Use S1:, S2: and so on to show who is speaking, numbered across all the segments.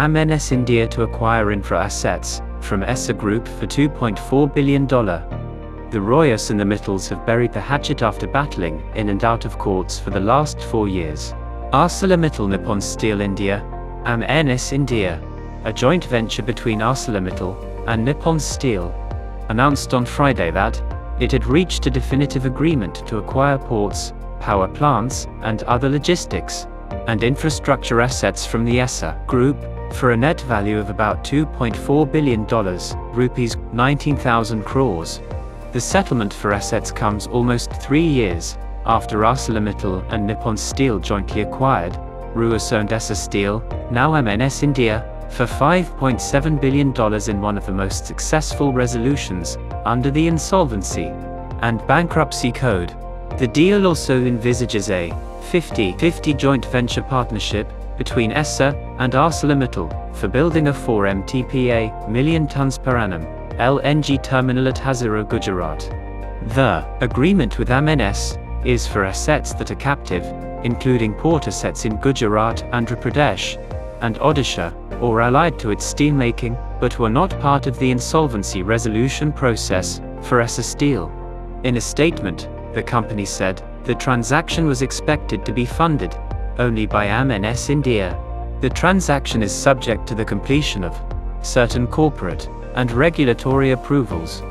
S1: MNIS India to acquire Infra assets from Essar Group for $2.4 billion. The Ruias and the Mittals have buried the hatchet after battling in and out of courts for the last 4 years. ArcelorMittal Nippon Steel India, MNIS India, a joint venture between ArcelorMittal and Nippon Steel, announced on Friday that it had reached a definitive agreement to acquire ports, power plants, and other logistics and infrastructure assets from the Essar Group for a net value of about $2.4 billion, rupees 19,000 crores. The settlement for assets comes almost 3 years after ArcelorMittal and Nippon Steel jointly acquired Ruias-owned Essar Steel, now MNIS India, for $5.7 billion in one of the most successful resolutions under the Insolvency and Bankruptcy Code. The deal also envisages a 50-50 joint venture partnership between Essar and ArcelorMittal for building a 4 MTPA million tons per annum LNG terminal at Hazira, Gujarat. The agreement with MNIS is for assets that are captive, including port assets in Gujarat, Andhra Pradesh, and Odisha, or allied to its steelmaking, but were not part of the insolvency resolution process for Essar Steel. In a statement, the company said the transaction was expected to be funded only by MNIS India. The transaction is subject to the completion of certain corporate and regulatory approvals.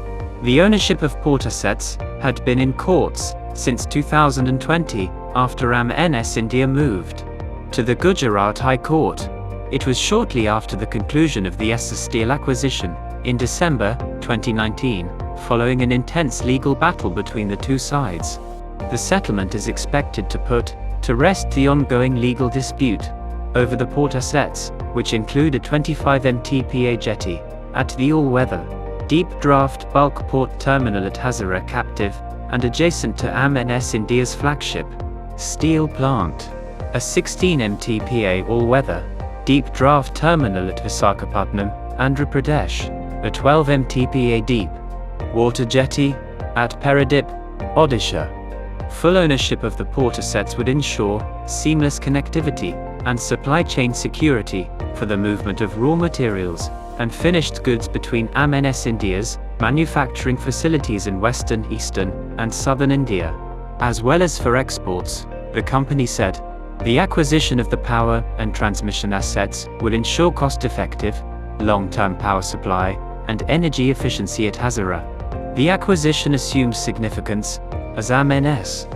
S1: The ownership of port assets had been in courts since 2020 after MNIS India moved to the Gujarat High Court. It was shortly after the conclusion of the Essar Steel acquisition in December 2019, following an intense legal battle between the two sides. The settlement is expected to put to rest the ongoing legal dispute over the port assets, which include a 25 MTPA jetty at the all-weather, deep draft bulk port terminal at Hazira captive and adjacent to MNIS India's flagship steel plant, a 16 MTPA all-weather, deep draft terminal at Visakhapatnam, Andhra Pradesh, a 12 MTPA deep water jetty at Paradip, Odisha. Full ownership of the port assets would ensure seamless connectivity and supply chain security for the movement of raw materials and finished goods between MNIS India's manufacturing facilities in western, eastern, and southern India, as well as for exports, the company said. The acquisition of the power and transmission assets will ensure cost-effective, long-term power supply and energy efficiency at Hazira. The acquisition assumes significance as MNIS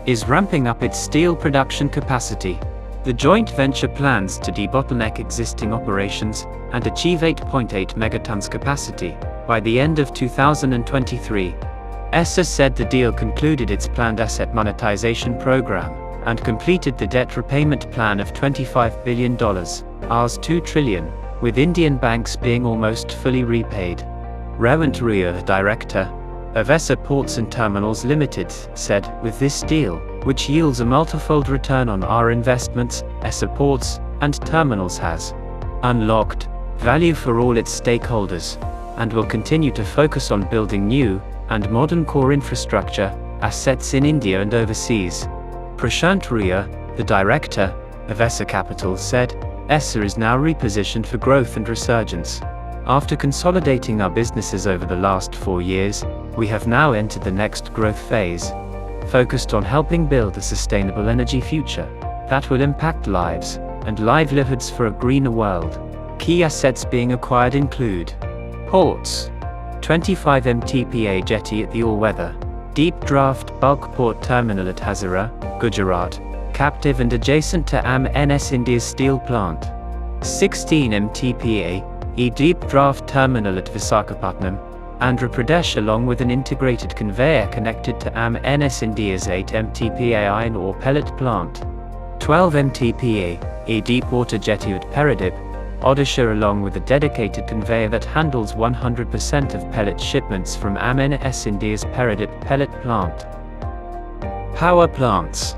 S1: is ramping up its steel production capacity. The joint venture plans to debottleneck existing operations and achieve 8.8 megatons capacity by the end of 2023. Essar said the deal concluded its planned asset monetization program and completed the debt repayment plan of $25 billion, Rs 2 trillion, with Indian banks being almost fully repaid. Rewant Ruiya, the director of Essar Ports and Terminals Limited, said, "With this deal, which yields a multifold return on our investments, Essar Ports and Terminals has unlocked value for all its stakeholders and will continue to focus on building new and modern core infrastructure assets in India and overseas." Prashant Ruiya, the director of Essar Capital, said, "Essar is now repositioned for growth and resurgence. After consolidating our businesses over the last 4 years, we have now entered the next growth phase, focused on helping build a sustainable energy future that will impact lives and livelihoods for a greener world." Key assets being acquired include ports, 25 MTPA jetty at the all-weather, deep draft bulk port terminal at Hazira, Gujarat, captive and adjacent to MNIS India's steel plant, 16 MTPA deep draft terminal at Visakhapatnam, Andhra Pradesh, along with an integrated conveyor connected to MNIS India's 8 MTPA iron ore pellet plant, 12 MTPA deep water jetty at Paradip, Odisha, along with a dedicated conveyor that handles 100% of pellet shipments from MNIS India's Paradip pellet plant. Power plants,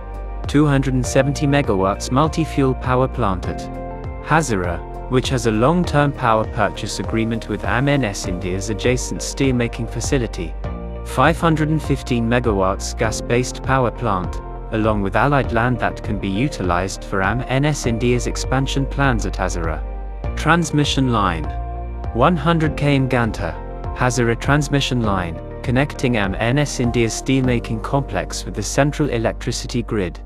S1: 270 megawatts multi-fuel power plant at Hazira, which has a long-term power purchase agreement with MNIS India's adjacent steelmaking facility, 515 megawatts gas-based power plant, along with allied land that can be utilized for MNIS India's expansion plans at Hazira. Transmission line. 100 km Ganta, Hazira transmission line, connecting MNIS India's steelmaking complex with the central electricity grid.